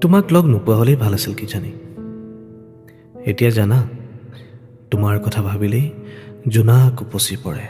তোমাক লগ নোপোৱা হ'লেই ভাল আছিল কিজানি। এতিয়া জানা, তোমাৰ কথা ভাবিলেই জোনাক উপচি পৰে।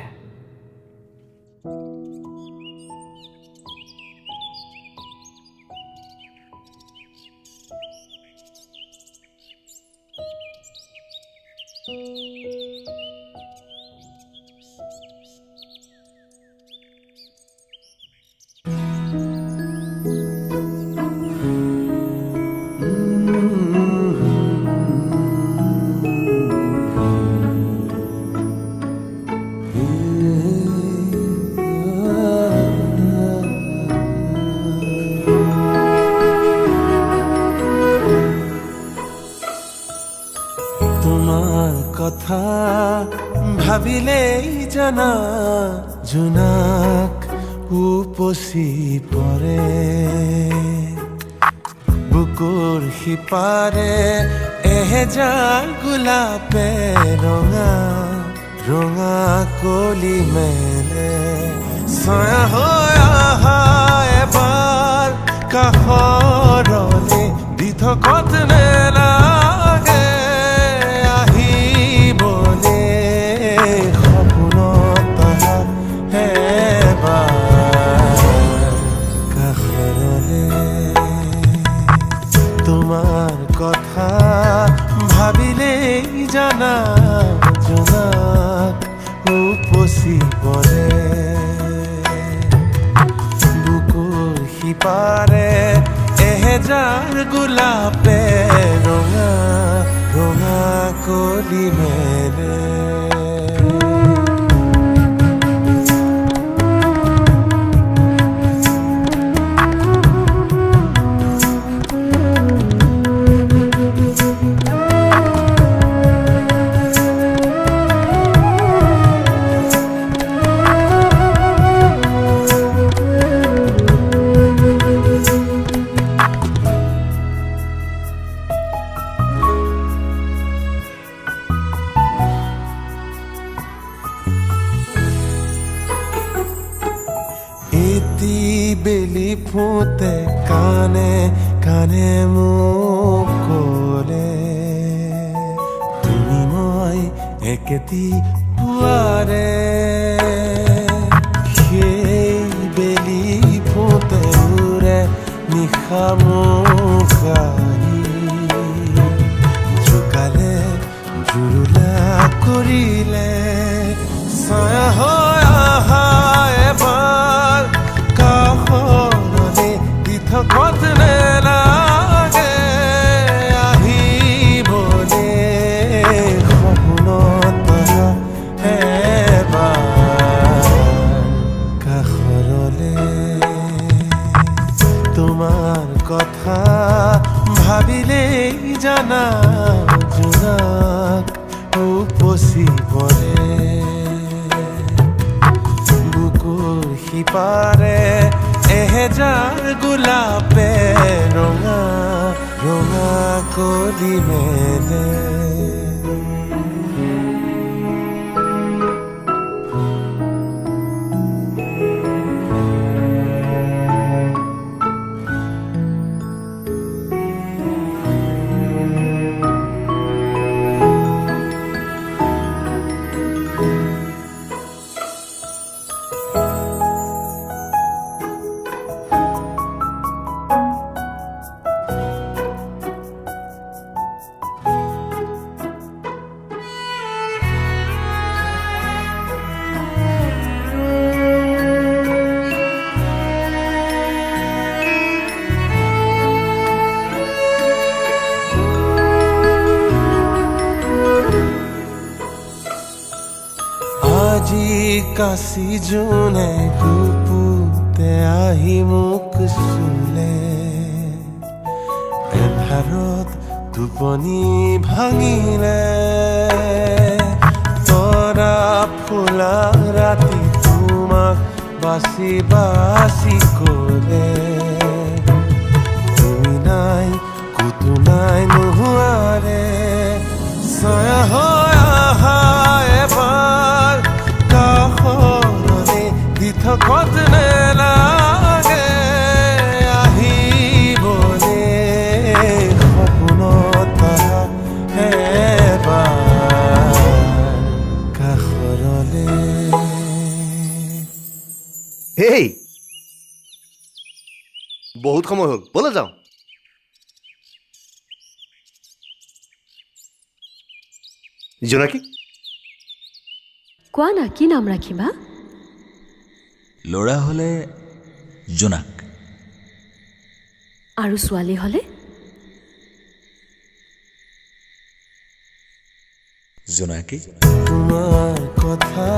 তোমাৰ কথা ভাবিলেই জানা জোনাক উপচি পৰে। বুকুৰ সিপাৰে এহেজাৰ গোলাপে ৰঙা ৰঙা কলি মেলে। ছায়া হৈ আহা এবাৰ কাষৰলে দি থকত নেলাগে আহিবলে সপোনত এবাৰ কাষৰলে। তোমাৰ কথা ভাবিলেই জানা জোনাক উপচি পৰে। বুকুৰ সিপাৰে এহেজাৰ গোলাপে ৰঙা ৰঙা কলি মেলে। বেলি ফুটে কানে কানে মোক ক'লে তুমি মই একেটি পুৱাৰে। সেই বেলি ফুটে উৰে নিশা মোক আহি জোকালে জুৰুলা কৰিলে। ছায়া হৈ আহা এবাৰ কাষৰলে দি থকত নেলাগে আহিবলে সপোনত এবাৰ কাষৰলে। তোমাৰ কথা ভাবিলেই জানা জোনাক উপচি পৰে। বুকুৰ সিপাৰে এহেজাৰ গোলাপে ৰঙা ৰঙা কলি মেলে। আজি কাশি জোনে গুপুতে আহি মোক চুলে। এন্ধাৰত টোপনি ভাঙিলে বাসি বাসি কৰে তুমি নাই কুতু নাই নোহোৱাৰে ছায়া হৈ আহা এবাৰ কাষৰলে দি থকত নেলাগে আহিবলে সপোনত এবাৰ কাষৰলে হেই বহুত সময় হ'ল ব'লা যাওঁ জোনাকী কোৱা না কি নাম ৰাখিবা ল'ৰা হ'লে জোনাক আৰু ছোৱালী হ'লে জোনাকী তোমাৰ কথা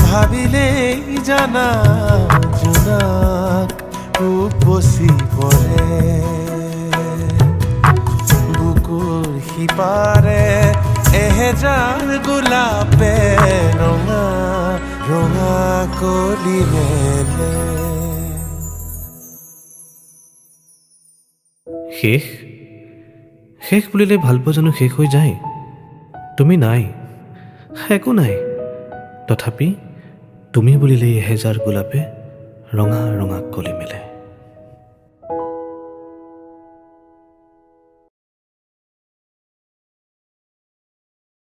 ভাবিলেই জানা জোনাক উপচি পৰে বুকুৰ সিপাৰে এহেজাৰ গোলাপে ৰঙা ৰঙা কলি মেলে শেষ শেষ বুলিলে ভালপোৱা জানো শেষ হৈ যায় তুমি নাই একো নাই তথাপি তুমি বুলিলেই এহেজাৰ গোলাপে ৰঙা ৰঙা কলি মেলে